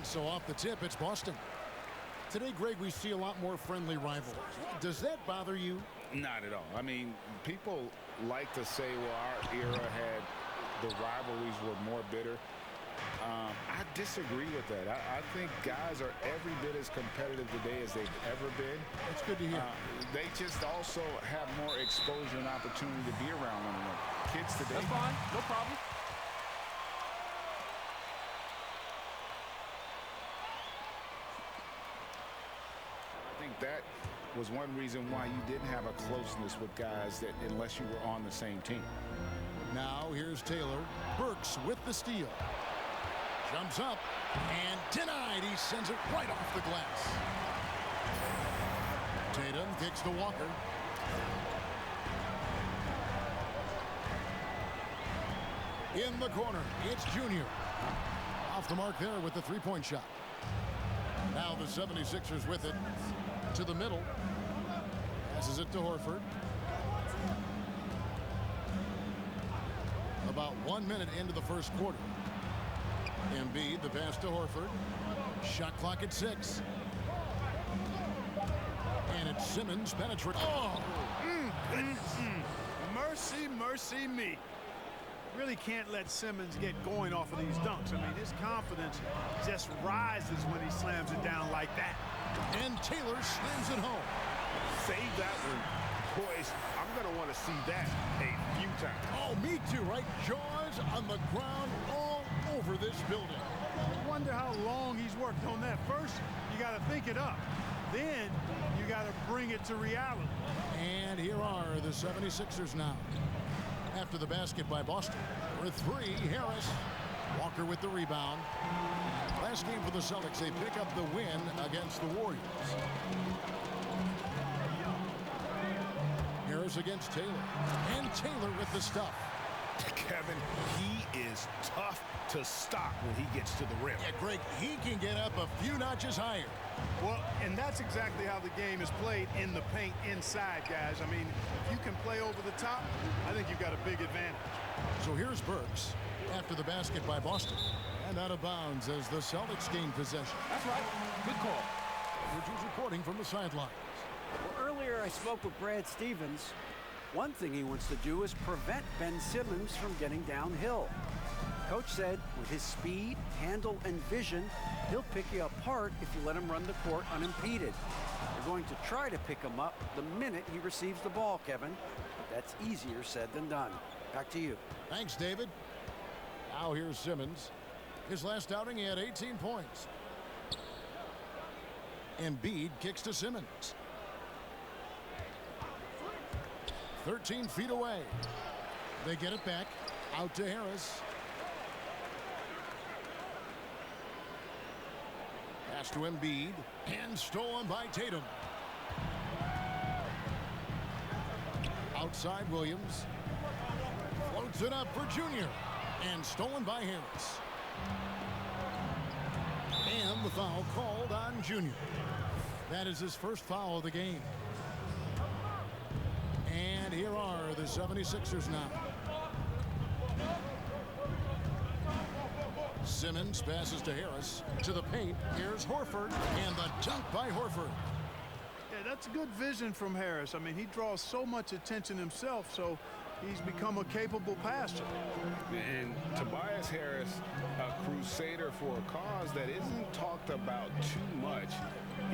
So off the tip, it's Boston. Today, Greg, we see a lot more friendly rivalries. Does that bother you? Not at all. I mean, people like to say, well, our era had the rivalries were more bitter. I disagree with that. I think guys are every bit as competitive today as they've ever been. That's good to hear. They just also have more exposure and opportunity to be around one another. Kids today. That's fine. No problem. I think that was one reason why you didn't have a closeness with guys that unless you were on the same team. Now here's Taylor. Burks with the steal. Jumps up and denied. He sends it right off the glass. Tatum kicks to Walker. In the corner, it's Junior. Off the mark there with the three-point shot. Now the 76ers with it to the middle. Passes it to Horford. About 1 minute into the first quarter. Embiid, the pass to Horford. Shot clock at 6. And it's Simmons penetrating. Oh! Mercy, mercy me. Really can't let Simmons get going off of these dunks. I mean, his confidence just rises when he slams it down like that. And Taylor slams it home. Save that one. Boys, I'm going to want to see that a few times. Oh, me too, right? Jaws on the ground all over this building. I wonder how long he's worked on that. First, you got to think it up. Then, you got to bring it to reality. And here are the 76ers now. After the basket by Boston. For three, Harris. Walker with the rebound. Last game for the Celtics, they pick up the win against the Warriors. Harris against Taylor. And Taylor with the stuff. Kevin, he is tough to stop when he gets to the rim. Yeah, Greg, he can get up a few notches higher. Well, and that's exactly how the game is played in the paint inside, guys. I mean, if you can play over the top, I think you've got a big advantage. So here's Burks after the basket by Boston. And out of bounds as the Celtics gain possession. That's right. Good call. Richards reporting from the sidelines. Well, earlier I spoke with Brad Stevens. One thing he wants to do is prevent Ben Simmons from getting downhill. Coach said with his speed, handle, and vision, he'll pick you apart if you let him run the court unimpeded. They're going to try to pick him up the minute he receives the ball, Kevin. But that's easier said than done. Back to you. Thanks, David. Now here's Simmons. His last outing, he had 18 points. Embiid kicks to Simmons. 13 feet away. They get it back. Out to Harris. Pass to Embiid. And stolen by Tatum. Outside Williams. Floats it up for Junior. And stolen by Harris. And the foul called on Junior. That is his first foul of the game. And here are the 76ers now. Simmons passes to Harris. To the paint. Here's Horford. And the dunk by Horford. Yeah, that's good vision from Harris. I mean, he draws so much attention himself, so he's become a capable passer. And Tobias Harris, a crusader for a cause that isn't talked about too much.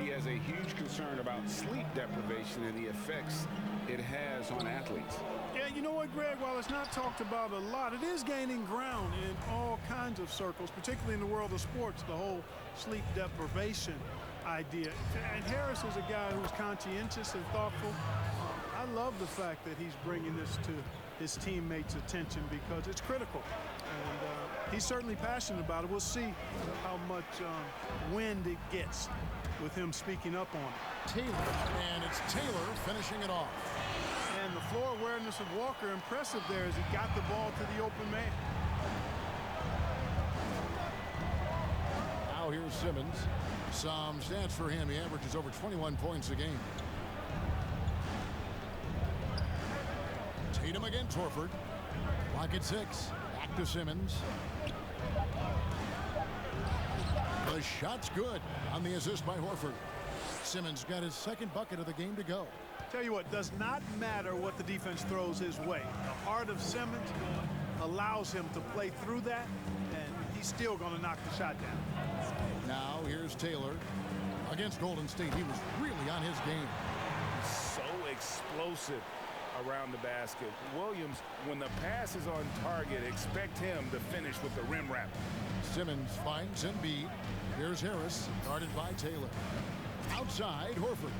He has a huge concern about sleep deprivation and the effects it has on athletes. Yeah, you know what, Greg? While it's not talked about a lot, it is gaining ground in all kinds of circles, particularly in the world of sports, the whole sleep deprivation idea. And Harris is a guy who's conscientious and thoughtful. I love the fact that he's bringing this to his teammates' attention because it's critical. And he's certainly passionate about it. We'll see how much wind it gets with him speaking up on it. Taylor, and it's Taylor finishing it off. And the floor awareness of Walker, impressive there as he got the ball to the open man. Now here's Simmons. Some stats for him. He averages over 21 points a game. Tatum against Horford. Clock at 6. Back to Simmons. The shot's good on the assist by Horford. Simmons got his second bucket of the game to go. Tell you what, does not matter what the defense throws his way. The heart of Simmons allows him to play through that, and he's still going to knock the shot down. Now here's Taylor. Against Golden State, he was really on his game. So explosive around the basket. Williams, when the pass is on target, expect him to finish with the rim wrap. Simmons finds Embiid. Here's Harris, guarded by Taylor. Outside, Horford.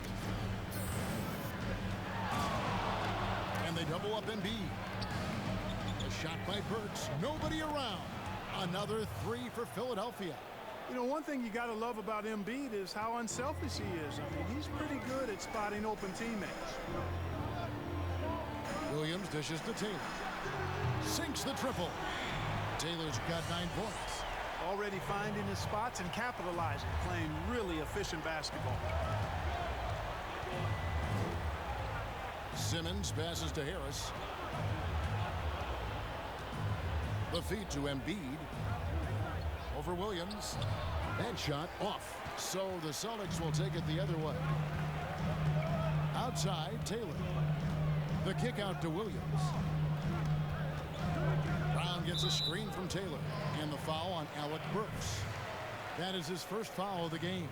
And they double up Embiid. A shot by Burks. Nobody around. Another three for Philadelphia. You know, one thing you got to love about Embiid is how unselfish he is. I mean, he's pretty good at spotting open teammates. Williams dishes to Taylor. Sinks the triple. Taylor's got 9 points. Already finding his spots and capitalizing, playing really efficient basketball. Simmons passes to Harris. The feed to Embiid. Over Williams. That shot off. So the Celtics will take it the other way. Outside, Taylor. The kick out to Williams. Brown gets a screen from Taylor. And the foul on Alec Burks. That is his first foul of the game.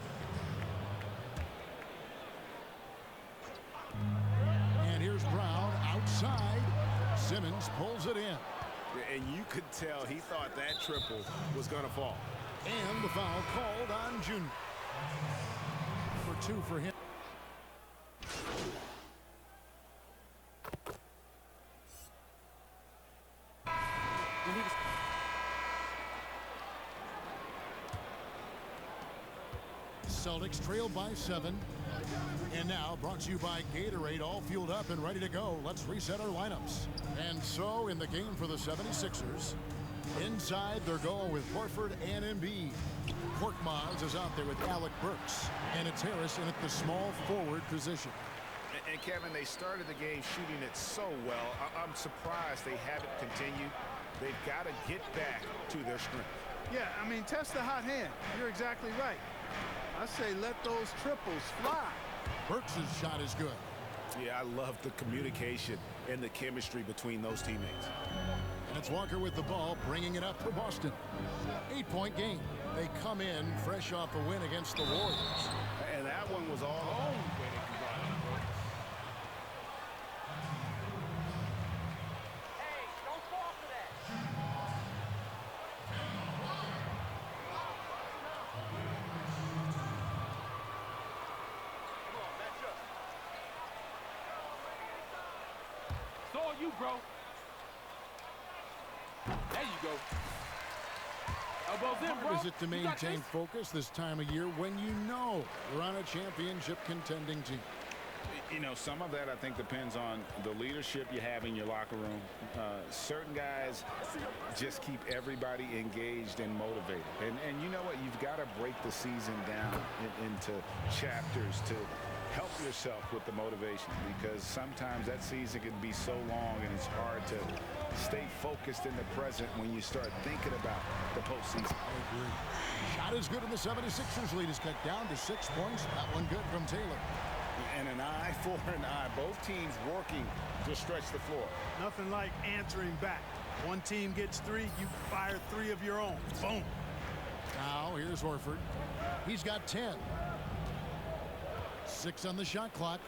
And here's Brown outside. Simmons pulls it in. And you could tell he thought that triple was going to fall. And the foul called on Junior. For 2 for him. Celtics trail by 7. And now brought to you by Gatorade, all fueled up and ready to go. Let's reset our lineups. And so in the game for the 76ers, inside they're going with Horford and Embiid. Korkmaz is out there with Alec Burks. And it's Harrison at the small forward position. And Kevin, they started the game shooting it so well. I'm surprised they haven't continued. They've got to get back to their strength. Yeah, I mean, test the hot hand. You're exactly right. I say let those triples fly. Burks' shot is good. Yeah, I love the communication and the chemistry between those teammates. And it's Walker with the ball, bringing it up for Boston. 8-point game. They come in fresh off a win against the Warriors. And that one was all you, bro. There you go. Elbows in, bro. Hard is it to maintain focus this time of year when you know you're on a championship contending team? You know, some of that I think depends on the leadership you have in your locker room. Certain guys just keep everybody engaged and motivated. And you know what? You've got to break the season down into chapters to help yourself with the motivation, because sometimes that season can be so long and it's hard to stay focused in the present when you start thinking about the postseason. I agree. Shot is good, and the 76ers lead is cut down to 6 points. That one good from Taylor. And an eye for an eye. Both teams working to stretch the floor. Nothing like answering back. One team gets 3, you fire 3 of your own. Boom. Now here's Horford. He's got 10. 6 on the shot clock.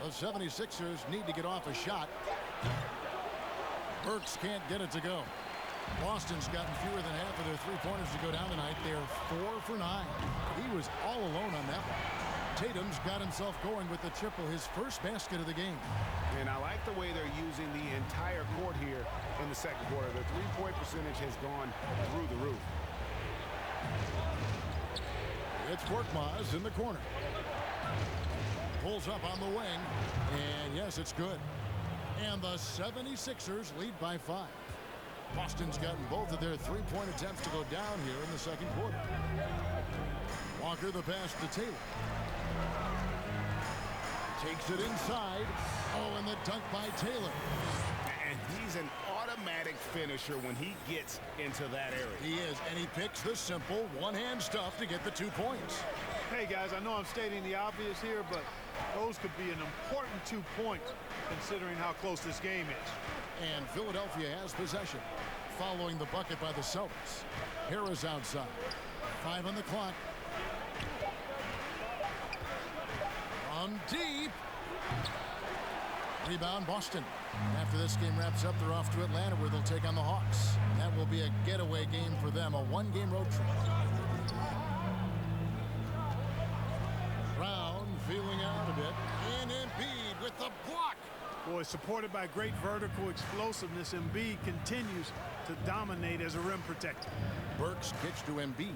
The 76ers need to get off a shot. Burks can't get it to go. Boston's gotten fewer than half of their three-pointers to go down tonight. They're 4 for 9. He was all alone on that one. Tatum's got himself going with the triple, his first basket of the game. And I like the way they're using the entire court here in the second quarter. The three-point percentage has gone through the roof. It's Korkmaz in the corner. Pulls up on the wing. And yes, it's good. And the 76ers lead by 5. Boston's gotten both of their three-point attempts to go down here in the second quarter. Walker the pass to Taylor. Takes it inside. Oh, and the dunk by Taylor. And he's an automatic finisher when he gets into that area. He is, and he picks the simple one-hand stuff to get the 2 points. Hey, guys, I know I'm stating the obvious here, but those could be an important 2 points considering how close this game is. And Philadelphia has possession following the bucket by the Celtics. Harris outside. 5 on the clock. From deep. Rebound Boston. After this game wraps up, they're off to Atlanta where they'll take on the Hawks. That will be a getaway game for them, a one-game road trip. Brown feeling out a bit. And Embiid with the block. Boy, supported by great vertical explosiveness, Embiid continues to dominate as a rim protector. Burks kicks to Embiid.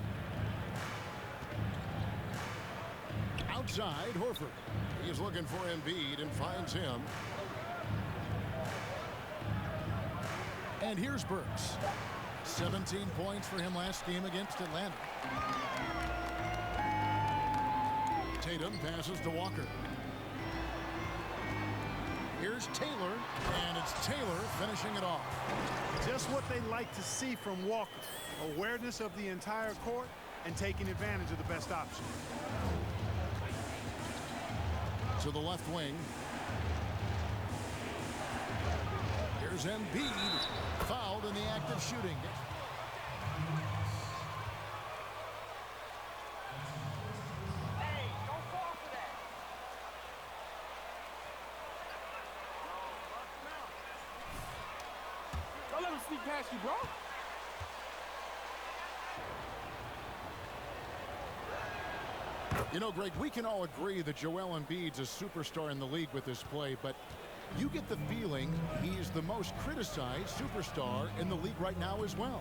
Outside, Horford. He is looking for Embiid and finds him. And here's Burks. 17 points for him last game against Atlanta. Tatum passes to Walker. Here's Taylor, and it's Taylor finishing it off. Just what they like to see from Walker. Awareness of the entire court and taking advantage of the best option. To the left wing. Here's Embiid, fouled in the act of shooting. Hey, don't fall for that. Don't let him sneak past you, bro. You know, Greg, we can all agree that Joel Embiid's a superstar in the league with his play, but you get the feeling he's the most criticized superstar in the league right now as well.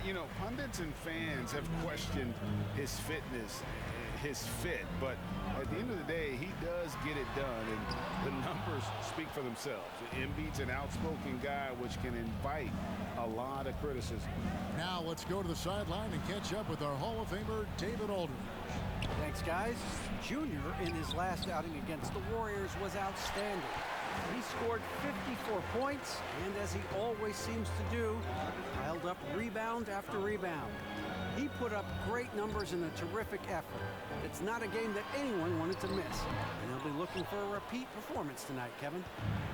You know, pundits and fans have questioned his fitness, his fit, but at the end of the day, he does get it done, and the numbers speak for themselves. Embiid's an outspoken guy, which can invite a lot of criticism. Now let's go to the sideline and catch up with our Hall of Famer, David Aldridge. Thanks, guys. Junior, in his last outing against the Warriors, was outstanding. He scored 54 points, and as he always seems to do, piled up rebound after rebound. He put up great numbers in a terrific effort. It's not a game that anyone wanted to miss, and they'll be looking for a repeat performance tonight, Kevin.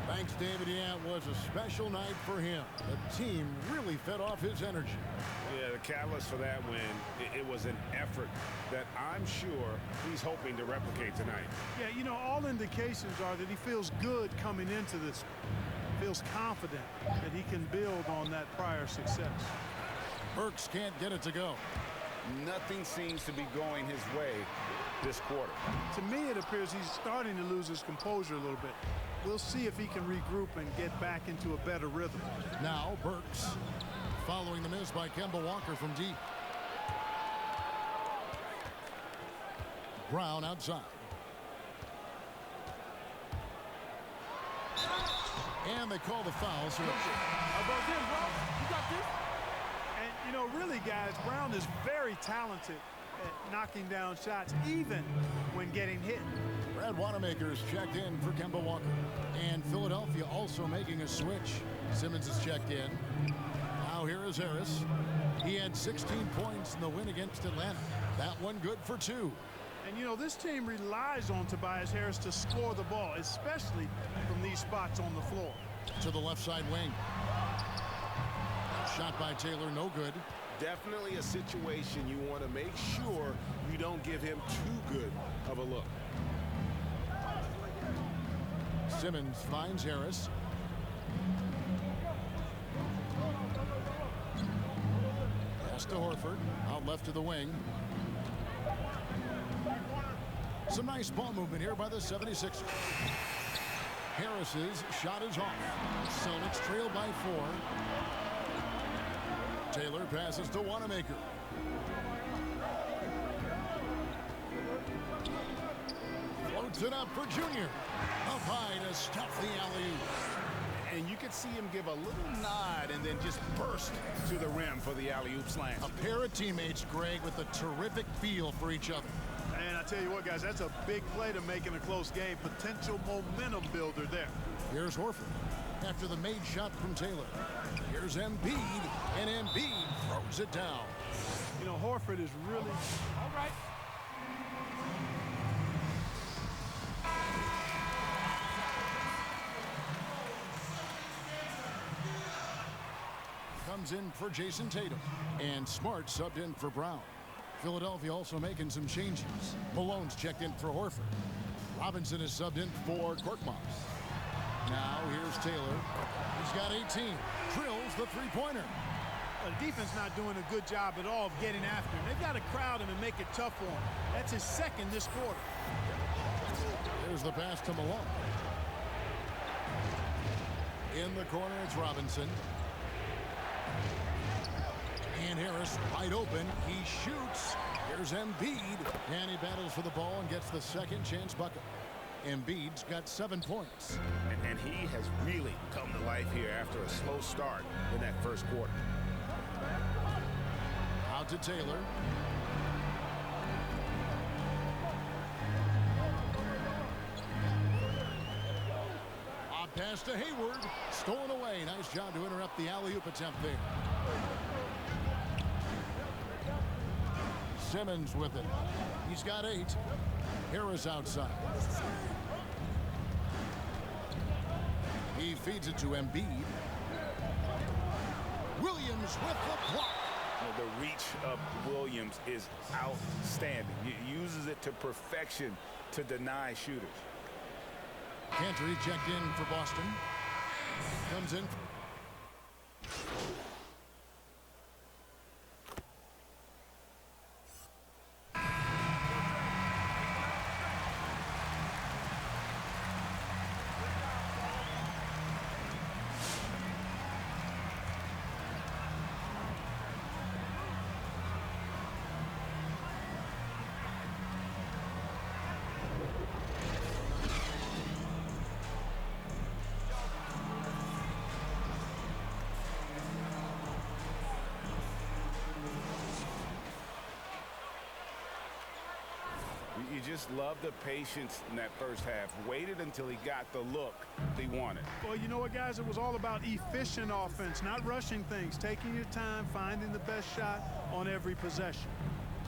Thanks, David. Yeah, it was a special night for him. The team really fed off his energy. Yeah, the catalyst for that win, it was an effort that I'm sure he's hoping to replicate tonight. Yeah, you know, all indications are that he feels good coming into this. Feels confident that he can build on that prior success. Burks can't get it to go. Nothing seems to be going his way this quarter. To me, it appears he's starting to lose his composure a little bit. We'll see if he can regroup and get back into a better rhythm. Now Burks following the miss by Kemba Walker from deep. Brown outside. And they call the foul. So Above him, bro. You got this. And, you know, really, guys, Brown is very talented at knocking down shots, even when getting hit. Brad Wanamaker's checked in for Kemba Walker. And Philadelphia also making a switch. Simmons is checked in. Now here is Harris. He had 16 points in the win against Atlanta. That one good for 2. And, you know, this team relies on Tobias Harris to score the ball, especially from these spots on the floor. To the left side wing. Shot by Taylor, no good. Definitely a situation you want to make sure you don't give him too good of a look. Simmons finds Harris. Pass to Horford. Out left to the wing. Some nice ball movement here by the 76ers. Harris's shot is off. Celtics trail by 4. Taylor passes to Wanamaker. Floats it up for Junior. Up high to stuff the alley-oop. And you could see him give a little nod and then just burst to the rim for the alley-oop slam. A pair of teammates, Greg, with a terrific feel for each other. And I tell you what, guys, that's a big play to make in a close game. Potential momentum builder there. Here's Horford. after the made shot from Taylor. Here's Embiid, and Embiid throws it down. You know, Horford is really... All right. Comes in for Jason Tatum, and Smart subbed in for Brown. Philadelphia also making some changes. Malone's checked in for Horford. Robinson is subbed in for Korkmaz. Now here's Taylor. He's got 18. Drills the three-pointer. The defense not doing a good job at all of getting after him. They've got to crowd him and make it tough for him. That's his second this quarter. There's the pass to Malone. In the corner, it's Robinson. And Harris wide open. He shoots. Here's Embiid. And he battles for the ball and gets the second chance bucket. Embiid's got 7 points. And he has really come to life here after a slow start in that first quarter. Out to Taylor. Off pass to Hayward. Stolen away. Nice job to interrupt the alley-oop attempt there. Simmons with it. He's got 8. Harris outside. He feeds it to Embiid. Williams with the block. The reach of Williams is outstanding. He uses it to perfection to deny shooters. Cantor checked in for Boston. Comes in. You just love the patience in that first half. Waited until he got the look he wanted. Well, you know what, guys? It was all about efficient offense, not rushing things, taking your time, finding the best shot on every possession.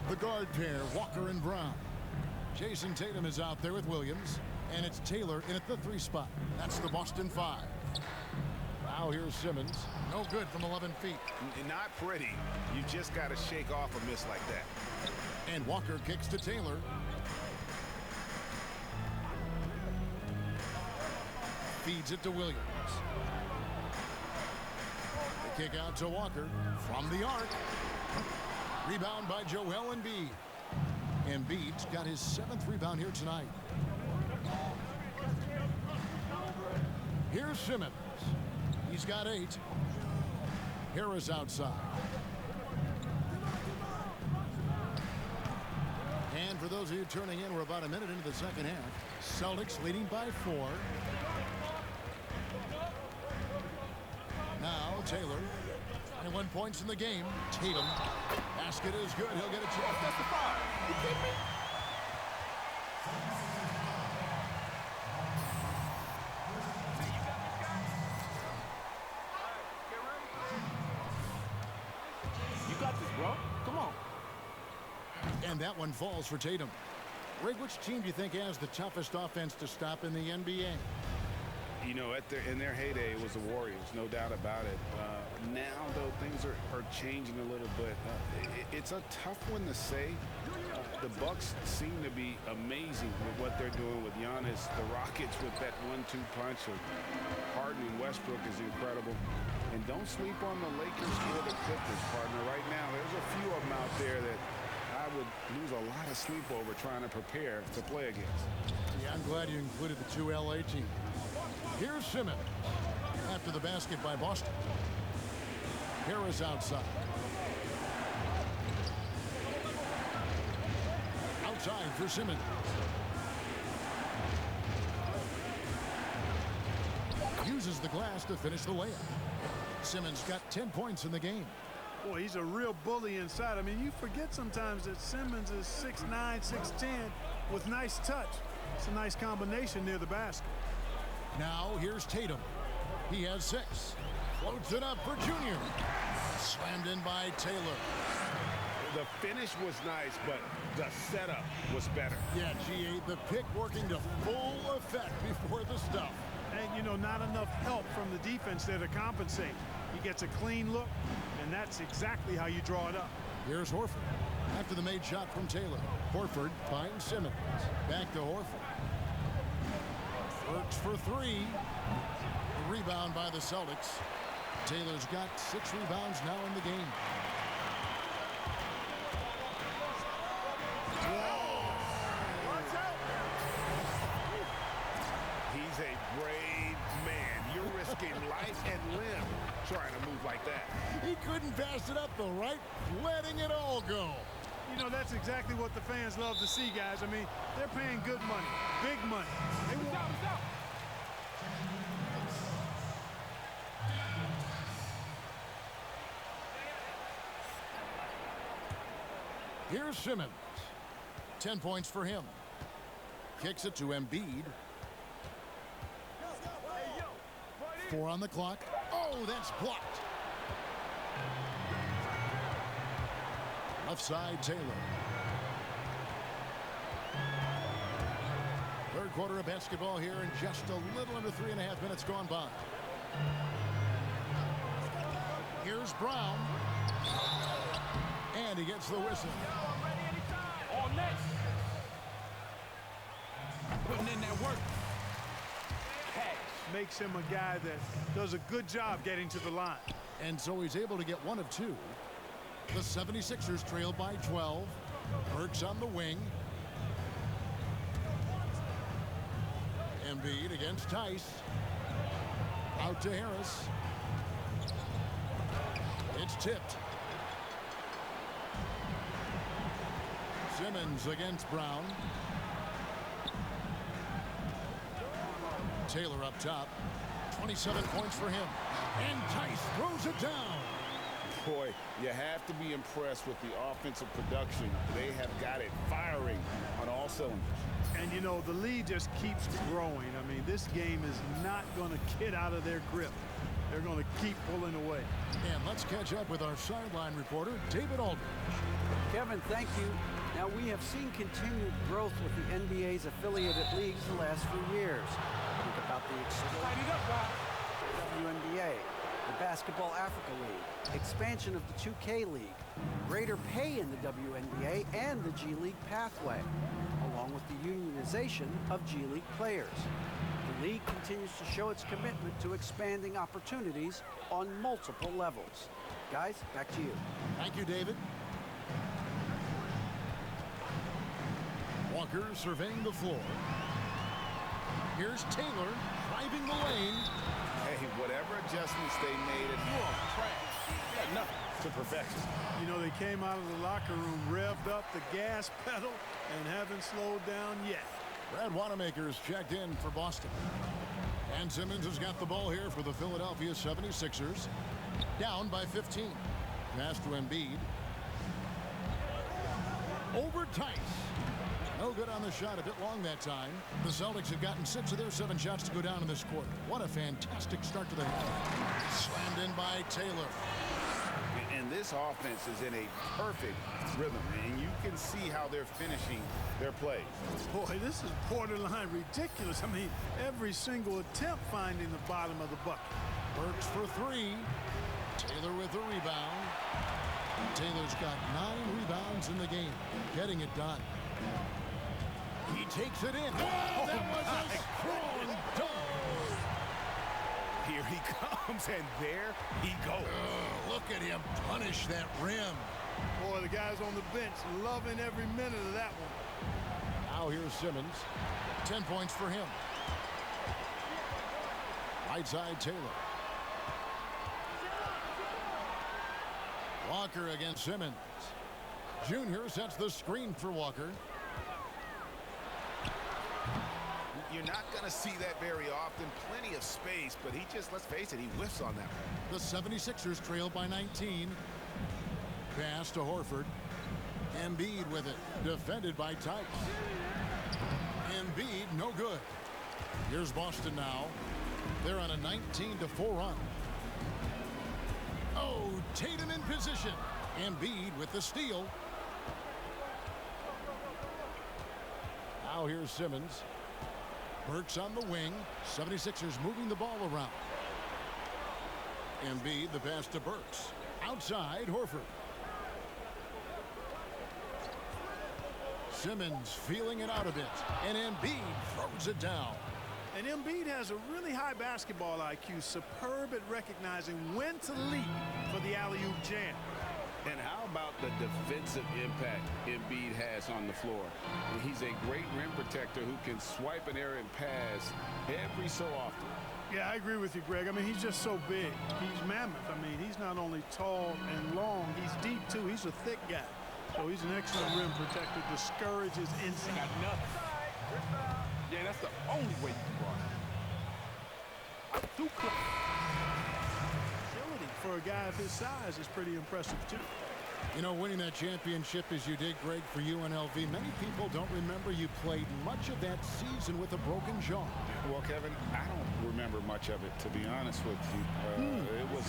The guard pair, Walker and Brown. Jason Tatum is out there with Williams, and it's Taylor in at the 3 spot. That's the Boston 5. Now here's Simmons. No good from 11 feet. Not pretty. You just got to shake off a miss like that. And Walker kicks to Taylor. Feeds it to Williams. The kick out to Walker from the arc. Rebound by Joel Embiid. Embiid's got his 7th rebound here tonight. Here's Simmons. He's got 8. Harris outside. And for those of you turning in, we're about a minute into the second half. Celtics leading by 4. Now Taylor. 21 points in the game. Tatum. Basket is good. He'll get a chance. That's the foul. You kidding me? You got this, bro. Come on. And that one falls for Tatum. Rig, which team do you think has the toughest offense to stop in the NBA? You know, in their heyday, it was the Warriors, no doubt about it. Now, though, things are changing a little bit. It's a tough one to say. The Bucks seem to be amazing with what they're doing with Giannis. The Rockets with that 1-2 punch of Harden and Westbrook is incredible. And don't sleep on the Lakers or the Clippers, partner. Right now, there's a few of them out there that I would lose a lot of sleep over trying to prepare to play against. Yeah, I'm glad you included the 2 LA teams. Here's Simmons after the basket by Boston. Harris outside. Outside for Simmons. Uses the glass to finish the layup. Simmons got 10 points in the game. Boy, he's a real bully inside. I mean, you forget sometimes that Simmons is 6'9", 6'10", with nice touch. It's a nice combination near the basket. Now here's Tatum. He has 6. Floats it up for Junior. Slammed in by Taylor. The finish was nice, but the setup was better. Yeah, GA, the pick working to full effect before the stuff. And, you know, not enough help from the defense there to compensate. He gets a clean look, and that's exactly how you draw it up. Here's Horford. After the made shot from Taylor. Horford finds Simmons. Back to Horford. Works for 3. The rebound by the Celtics. Taylor's got 6 rebounds now in the game. He's a brave man. You're risking life and limb trying to move like that. He couldn't pass it up the right, letting it all go. You know, that's exactly what the fans love to see, guys. I mean, they're paying good money, big money. They want... Here's Simmons. 10 points for him. Kicks it to Embiid. 4 on the clock. Oh, that's blocked. Left side, Taylor. Third quarter of basketball here, and just a little under 3.5 minutes gone by. Here's Brown. And he gets the whistle. On next. Putting in that work. Makes him a guy that does a good job getting to the line. And so he's able to get 1 of 2. The 76ers trail by 12. Burks on the wing. Embiid against Tice. Out to Harris. It's tipped. Simmons against Brown. Taylor up top. 27 points for him. And Tice throws it down. Boy, you have to be impressed with the offensive production. They have got it firing on all cylinders. And, you know, the lead just keeps growing. I mean, this game is not going to get out of their grip. They're going to keep pulling away. And let's catch up with our sideline reporter, David Aldridge. Kevin, thank you. Now, we have seen continued growth with the NBA's affiliated leagues the last few years. Think about the WNBA, the Basketball Africa League, expansion of the 2K League, greater pay in the WNBA and the G League pathway, along with the unionization of G League players. The league continues to show its commitment to expanding opportunities on multiple levels. Guys, back to you. Thank you, David. Walker surveying the floor. Here's Taylor driving the lane. Hey, whatever adjustments they made, and you are trash. Yeah, nothing to perfection. You know, they came out of the locker room, revved up the gas pedal, and haven't slowed down yet. Brad Wanamaker's checked in for Boston. And Simmons has got the ball here for the Philadelphia 76ers. Down by 15. Pass to Embiid. Over Tice. No good on the shot, a bit long that time. The Celtics have gotten 6 of their 7 shots to go down in this quarter. What a fantastic start to the half. Slammed in by Taylor. And this offense is in a perfect rhythm, and you can see how they're finishing their plays. Boy, this is borderline ridiculous. I mean, every single attempt finding the bottom of the bucket. Burks for 3. Taylor with the rebound. Taylor's got 9 rebounds in the game, getting it done. He takes it in. Oh, that was a strong dove. Here he comes, and there he goes. Look at him punish that rim. Boy, the guys on the bench loving every minute of that one. Now here's Simmons. 10 points for him. Right side, Taylor. Walker against Simmons. Junior sets the screen for Walker. You're not going to see that very often. Plenty of space, but he just, let's face it, he whiffs on that one. The 76ers trail by 19. Pass to Horford. Embiid with it. Defended by Tice. Embiid, no good. Here's Boston now. They're on a 19-4 run. Oh, Tatum in position. Embiid with the steal. Now here's Simmons. Burks on the wing. 76ers moving the ball around. Embiid, the pass to Burks. Outside, Horford. Simmons feeling it out a bit. And Embiid throws it down. And Embiid has a really high basketball IQ, superb at recognizing when to leap for the alley-oop jam. And how about the defensive impact Embiid has on the floor? He's a great rim protector who can swipe an errant pass every so often. Yeah, I agree with you, Greg. I mean, he's just so big. He's mammoth. I mean, he's not only tall and long, he's deep, too. He's a thick guy. So he's an excellent rim protector, discourages inside. Got nothing. Yeah, that's the only way you can guard him. Too close. Agility for a guy of his size is pretty impressive, too. You know, winning that championship as you did, Greg, for UNLV, many people don't remember you played much of that season with a broken jaw. Well, Kevin, I don't remember much of it, to be honest with you. It was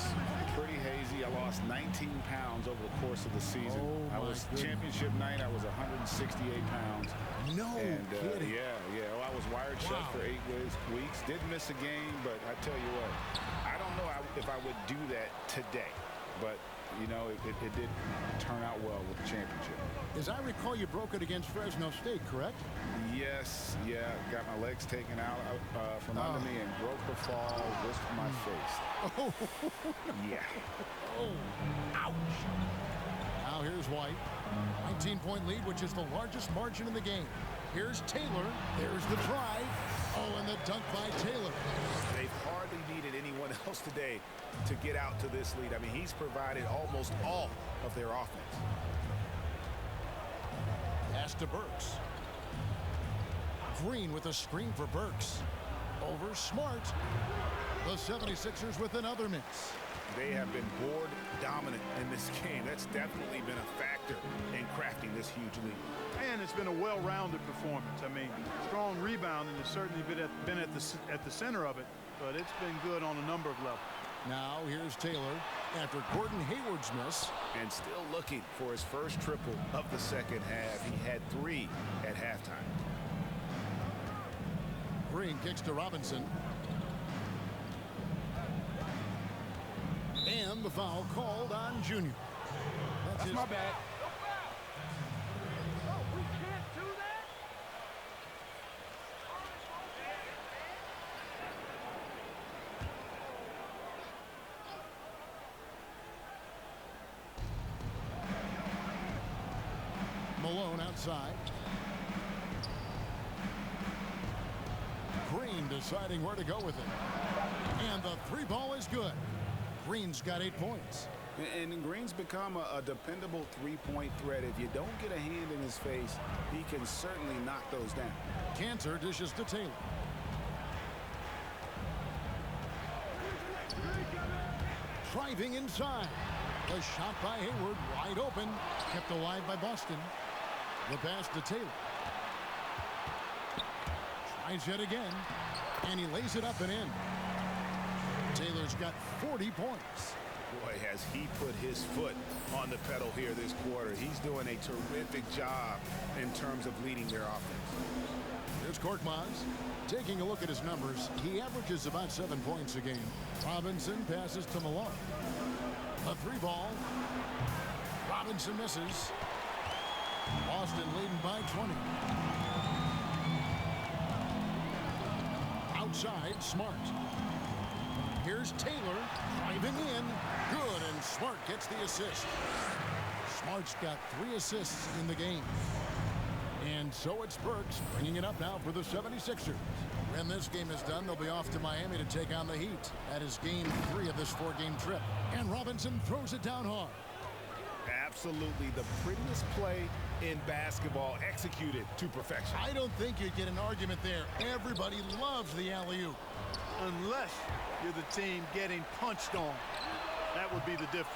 pretty hazy. I lost 19 pounds over the course of the season. Oh, I was championship night. I was 168 pounds. No kidding. Yeah. Well, I was wired shut for 8 weeks. Didn't miss a game, but I tell you what, I don't know if I would do that today. But, you know, it did turn out well with the championship. As I recall, you broke it against Fresno State, correct? Yes, yeah. Got my legs taken out from under me and broke the fall, risked my face. Oh, Yeah. oh, ouch. Now here's White. 19-point lead, which is the largest margin in the game. Here's Taylor. There's the drive. Oh, and the dunk by Taylor. They've hardly needed anyone else today to get out to this lead. I mean, he's provided almost all of their offense. Pass to Burks. Green with a screen for Burks. Over Smart. The 76ers with another miss. They have been board dominant in this game. That's definitely been a factor in crafting this huge lead. And it's been a well-rounded performance. I mean, strong rebounding has certainly been at the center of it, but it's been good on a number of levels. Now here's Taylor after Gordon Hayward's miss. And still looking for his first triple of the second half. He had 3 at halftime. Green kicks to Robinson. And the foul called on Junior. That's my bad. We can't do that. Malone outside. Green deciding where to go with it. And the 3-ball is good. Green's got 8 points. And Green's become a dependable three-point threat. If you don't get a hand in his face, he can certainly knock those down. Cantor dishes to Taylor. Driving inside. The shot by Hayward, wide open. Kept alive by Boston. The pass to Taylor. Tries yet again. And he lays it up and in. Taylor's got 40 points. Boy, has he put his foot on the pedal here this quarter. He's doing a terrific job in terms of leading their offense. Here's Korkmaz. Taking a look at his numbers, he averages about 7 points a game. Robinson passes to Malone. A 3-ball. Robinson misses. Boston leading by 20. Outside, Smart. Here's Taylor driving in. Good, and Smart gets the assist. Smart's got 3 assists in the game. And so it's Burks bringing it up now for the 76ers. When this game is done, they'll be off to Miami to take on the Heat. That is game 3 of this 4-game trip. And Robinson throws it down hard. Absolutely the prettiest play in basketball, executed to perfection. I don't think you'd get an argument there. Everybody loves the alley-oop. Unless you're the team getting punched on. That would be the difference.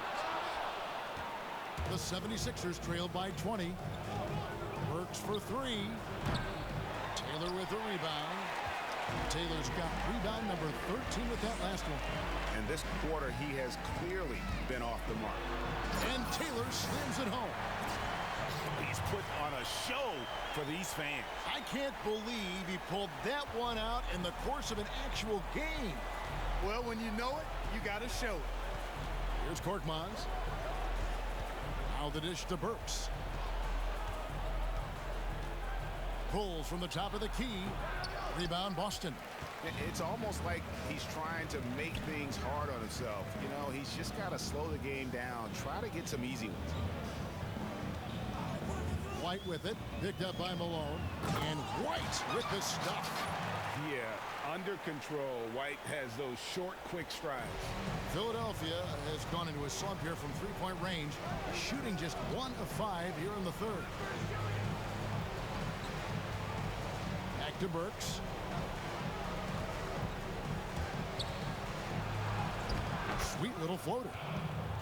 The 76ers trailed by 20. Burks for 3. Taylor with the rebound. Taylor's got rebound number 13 with that last one. And this quarter, he has clearly been off the mark. And Taylor slams it home. He's put on a show for these fans. I can't believe he pulled that one out in the course of an actual game. Well, when you know it, you got to show it. Here's Korkmaz. Now the dish to Burks. Pulls from the top of the key. Rebound Boston. It's almost like he's trying to make things hard on himself. You know, he's just got to slow the game down. Try to get some easy ones. White with it. Picked up by Malone. And White with the stuff. Yeah, under control. White has those short, quick strides. Philadelphia has gone into a slump here from three-point range, shooting just 1 of 5 here in the third. Back to Burks. Sweet little floater.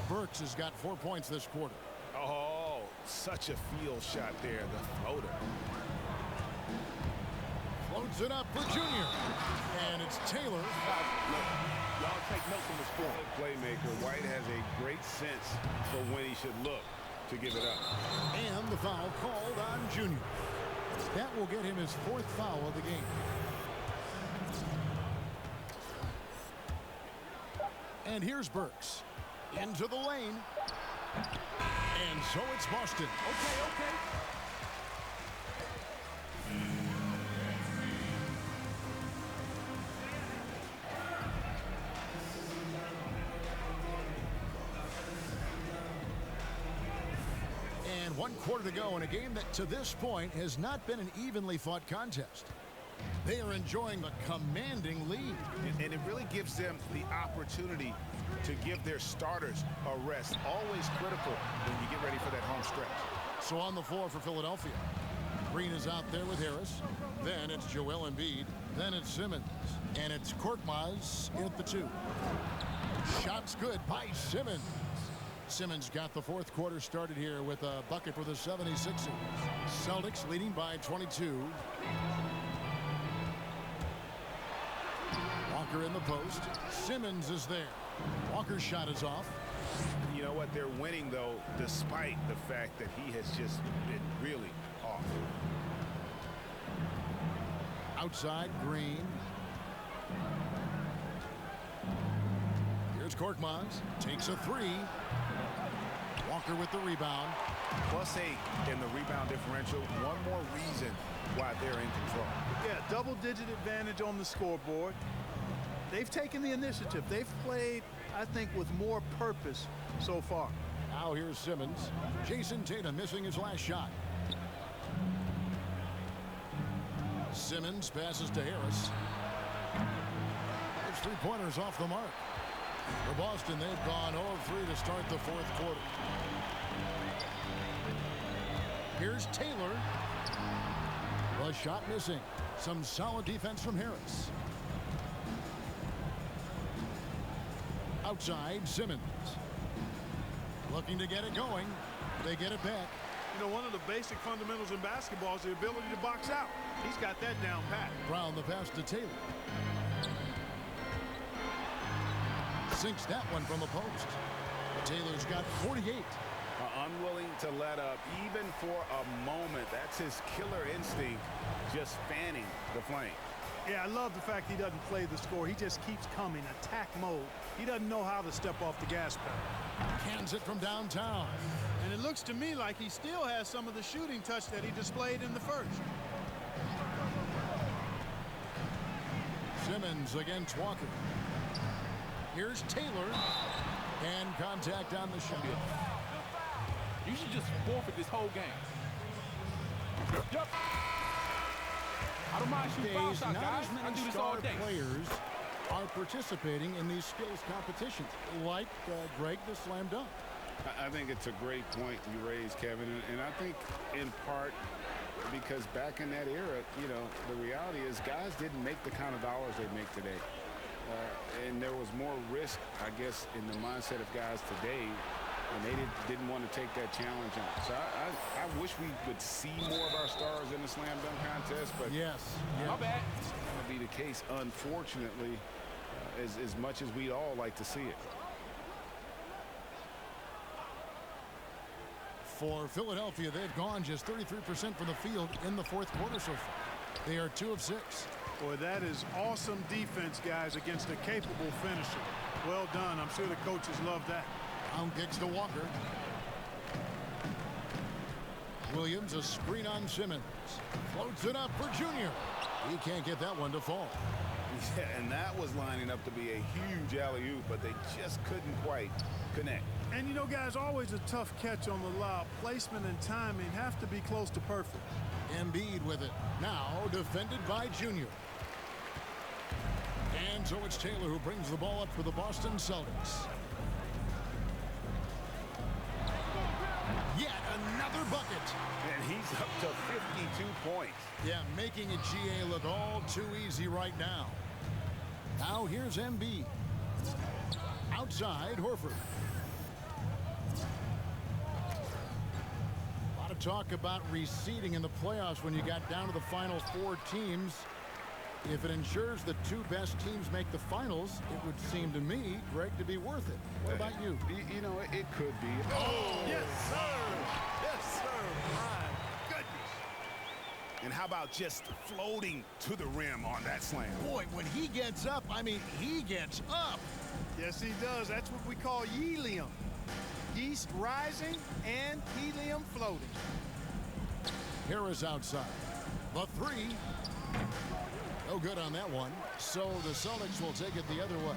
Burks has got 4 points this quarter. Oh, such a field shot there, the floater. Floats it up for Junior. And it's Taylor. Y'all take notes from this point. Playmaker. White has a great sense for when he should look to give it up. And the foul called on Junior. That will get him his 4th foul of the game. And here's Burks. Into the lane. And so it's Boston. Okay. And 1 quarter to go in a game that to this point has not been an evenly fought contest. They are enjoying a commanding lead. And it really gives them the opportunity to give their starters a rest. Always critical when you get ready for that home stretch. So on the floor for Philadelphia. Green is out there with Harris. Then it's Joel Embiid. Then it's Simmons. And it's Korkmaz at the 2. Shots good by Simmons. Simmons got the 4th quarter started here with a bucket for the 76ers. Celtics leading by 22. Walker in the post. Simmons is there. Walker's shot is off. You know what? They're winning, though, despite the fact that he has just been really off. Outside, Green. Here's Korkmaz. Takes a 3. Walker with the rebound. +8 in the rebound differential. One more reason why they're in control. Yeah, double-digit advantage on the scoreboard. They've taken the initiative. They've played, I think, with more purpose so far. Now here's Simmons. Jason Tatum missing his last shot. Simmons passes to Harris. His 3-pointers off the mark. For Boston, they've gone 0 of 3 to start the 4th quarter. Here's Taylor. The shot missing. Some solid defense from Harris. Outside, Simmons. Looking to get it going. They get it back. You know, one of the basic fundamentals in basketball is the ability to box out. He's got that down pat. Brown the pass to Taylor. Sinks that one from the post. Taylor's got 48. Unwilling to let up even for a moment. That's his killer instinct, just fanning the flame. Yeah, I love the fact he doesn't play the score. He just keeps coming, attack mode. He doesn't know how to step off the gas pedal. Cans it from downtown. And it looks to me like he still has some of the shooting touch that he displayed in the first. Simmons against Walker. Here's Taylor. And contact on the shot. You should just forfeit this whole game. Yep. I don't mind shooting foul Days, shots, not guys. as I many do this star all day. players are participating in these skills competitions, like Greg the slam dunk. I think it's a great point you raised, Kevin, and I think in part because back in that era, you know, the reality is guys didn't make the kind of dollars they make today. And there was more risk, I guess, in the mindset of guys today, and they didn't want to take that challenge on. So I wish we would see more of our stars in the slam dunk contest, but Yes. My bad. be the case, unfortunately, as much as we'd all like to see it. For Philadelphia, they've gone just 33% from the field in the fourth quarter so far. They are 2 of 6. Boy, that is awesome defense, guys, against a capable finisher. Well done. I'm sure the coaches love that. Down kicks to Walker. Williams, a screen on Simmons. Floats it up for Junior. He can't get that one to fall. Yeah, and that was lining up to be a huge alley-oop, but they just couldn't quite connect. And, you know, guys, always a tough catch on the lob. Placement and timing have to be close to perfect. Embiid with it. Now defended by Junior. And so it's Taylor who brings the ball up for the Boston Celtics. Yet another bucket. And he's up to 52 points. Yeah, making a GA look all too easy right now. Now here's Embiid. Outside, Horford. A lot of talk about reseeding in the playoffs when you got down to the final 4 teams. If it ensures the 2 best teams make the finals, it would seem to me, Greg, to be worth it. What about you? You know, it could be. Oh, yes, sir. Yes, sir. My goodness. And how about just floating to the rim on that slam? Boy, when he gets up, I mean, he gets up. Yes, he does. That's what we call helium. Yeast rising and helium floating. Harris outside. The 3. No good on that one. So the Celtics will take it the other way.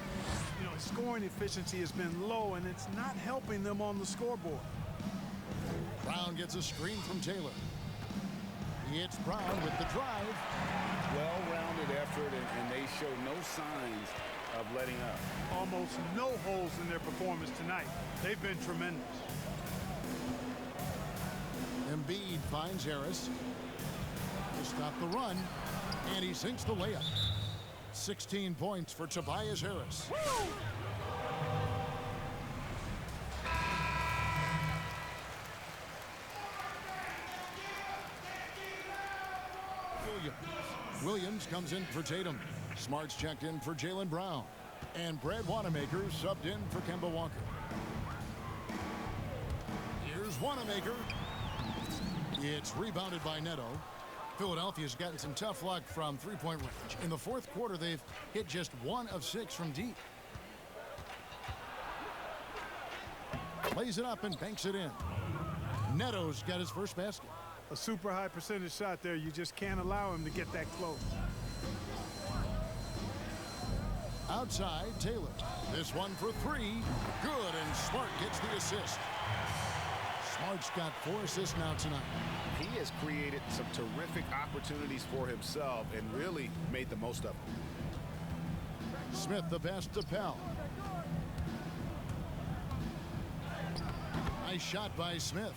You know, his scoring efficiency has been low, and it's not helping them on the scoreboard. Brown gets a screen from Taylor. It's Brown with the drive. Well-rounded effort, and they show no signs of letting up. Almost no holes in their performance tonight. They've been tremendous. Embiid finds Harris to stop the run, and he sinks the layup. 16 points for Tobias Harris. Williams comes in for Tatum. Smart's checked in for Jaylen Brown. And Brad Wanamaker subbed in for Kemba Walker. Here's Wanamaker. It's rebounded by Neto. Philadelphia's gotten some tough luck from three-point range. In the fourth quarter, they've hit just 1 of 6 from deep. Plays it up and banks it in. Neto's got his first basket. A super high percentage shot there. You just can't allow him to get that close. Outside, Taylor. This one for 3. Good, and Smart gets the assist. Smart's got 4 assists now tonight. He has created some terrific opportunities for himself and really made the most of them. Smith the pass to Pell. Nice shot by Smith.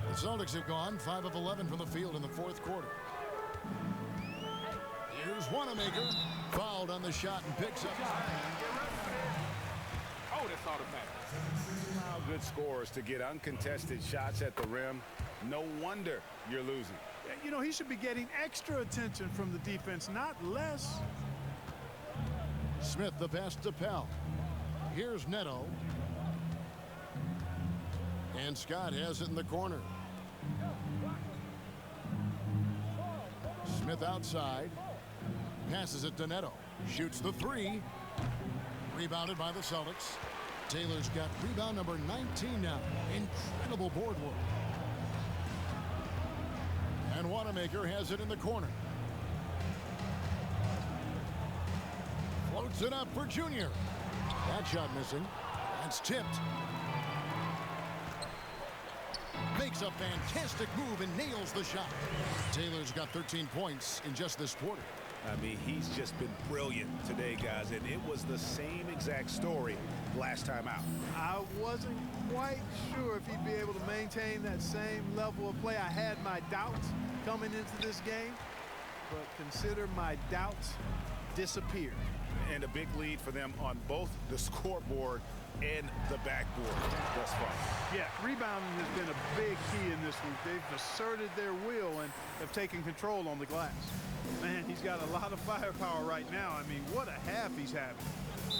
The Celtics have gone 5 of 11 from the field in the fourth quarter. Here's Wanamaker. Fouled on the shot and picks up. Oh, that's automatic. How good scores to get uncontested shots at the rim. No wonder you're losing. You know, he should be getting extra attention from the defense, not less. Smith the pass to Pell. Here's Neto. And Scott has it in the corner. Smith outside. Passes it to Neto. Shoots the 3. Rebounded by the Celtics. Taylor's got rebound number 19 now. Incredible board work. And Wanamaker has it in the corner. Floats it up for Junior. That shot missing. That's tipped. Makes a fantastic move and nails the shot. Taylor's got 13 points in just this quarter. I mean, he's just been brilliant today, guys, and it was the same exact story last time out. I wasn't quite sure if he'd be able to maintain that same level of play. I had my doubts coming into this game, but consider my doubts disappeared. and a big lead for them on both the scoreboard and the backboard thus far. Yeah, rebounding has been a big key in this one. They've asserted their will and have taken control on the glass. Man, he's got a lot of firepower right now. I mean, what a half he's having.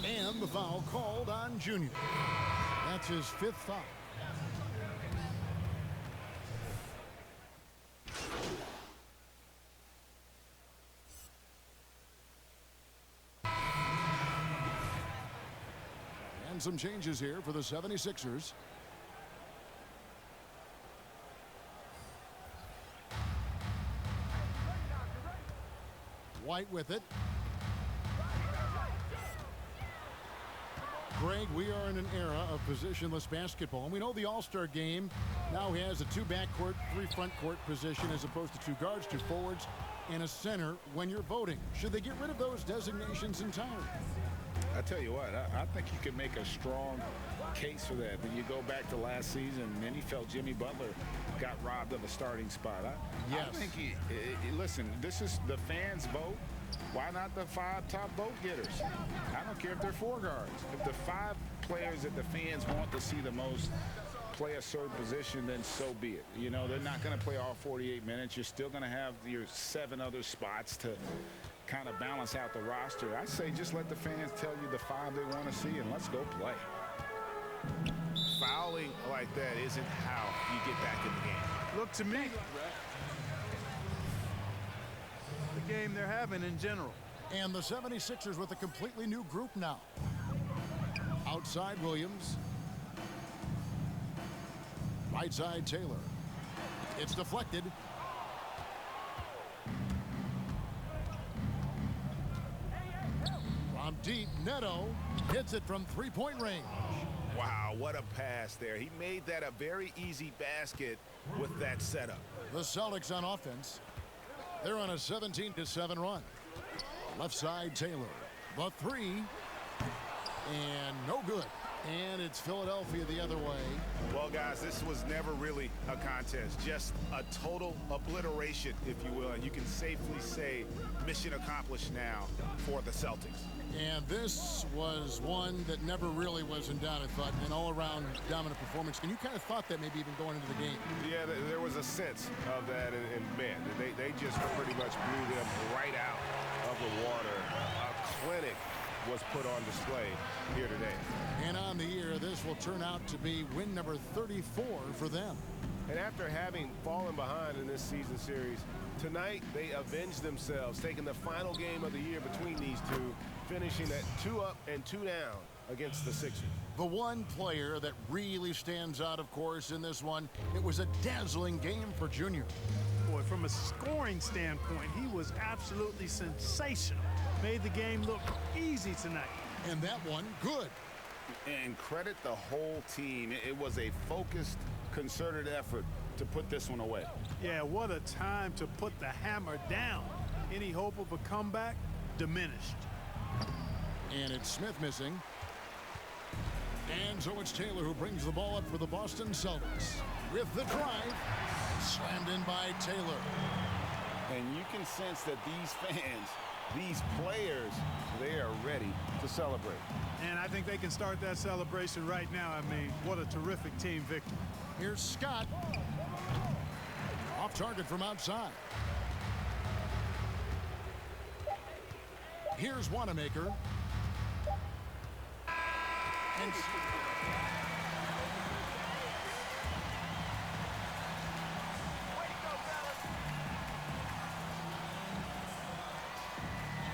And the foul called on Junior. That's his 5th foul. And some changes here for the 76ers. White with it. Greg, we are in an era of positionless basketball, and we know the All-Star game now has a 2 backcourt, 3 front court position as opposed to 2 guards, 2 forwards, and a center when you're voting. Should they get rid of those designations entirely? I tell you what, I think you could make a strong case for that. When you go back to last season, many felt Jimmy Butler got robbed of a starting spot. I think listen, this is the fans' vote. Why not the 5 top vote getters? I don't care if they're 4 guards. If the 5 players that the fans want to see the most play a certain position, then so be it. You know, they're not going to play all 48 minutes. You're still going to have your 7 other spots to kind of balance out the roster. I say just let the fans tell you the 5 they want to see, and let's go play. Fouling like that isn't how you get back in the game. Look to me, the game they're having in general. And the 76ers with a completely new group now. Outside Williams. Right side Taylor. It's deflected. From deep, Neto hits it from 3-point range. Wow, what a pass there. He made that a very easy basket with that setup. The Celtics on offense. They're on a 17-7 run. Left side Taylor. The 3. And no good. And it's Philadelphia the other way. Well, guys, this was never really a contest. Just a total obliteration, if you will. And you can safely say mission accomplished now for the Celtics. And this was one that never really was in doubt, I thought, an all-around dominant performance. And you kind of thought that maybe even going into the game. Yeah, there was a sense of that. And man, they just pretty much blew them right out of the water. A clinic was put on display here today. And on the year, this will turn out to be win number 34 for them. And after having fallen behind in this season series, tonight they avenged themselves, taking the final game of the year between these two, finishing at 2 up and 2 down against the Sixers. The one player that really stands out, of course, in this one, it was a dazzling game for Junior. Boy, from a scoring standpoint, he was absolutely sensational. Made the game look easy tonight. And that one, good. And credit the whole team. It was a focused, concerted effort to put this one away. Yeah, what a time to put the hammer down. Any hope of a comeback diminished. And it's Smith missing. And so it's Taylor who brings the ball up for the Boston Celtics. With the drive, slammed in by Taylor. And you can sense that these fans, these players, they are ready to celebrate. And I think they can start that celebration right now. I mean, what a terrific team victory. Here's Scott. Off target from outside. Here's Wanamaker. And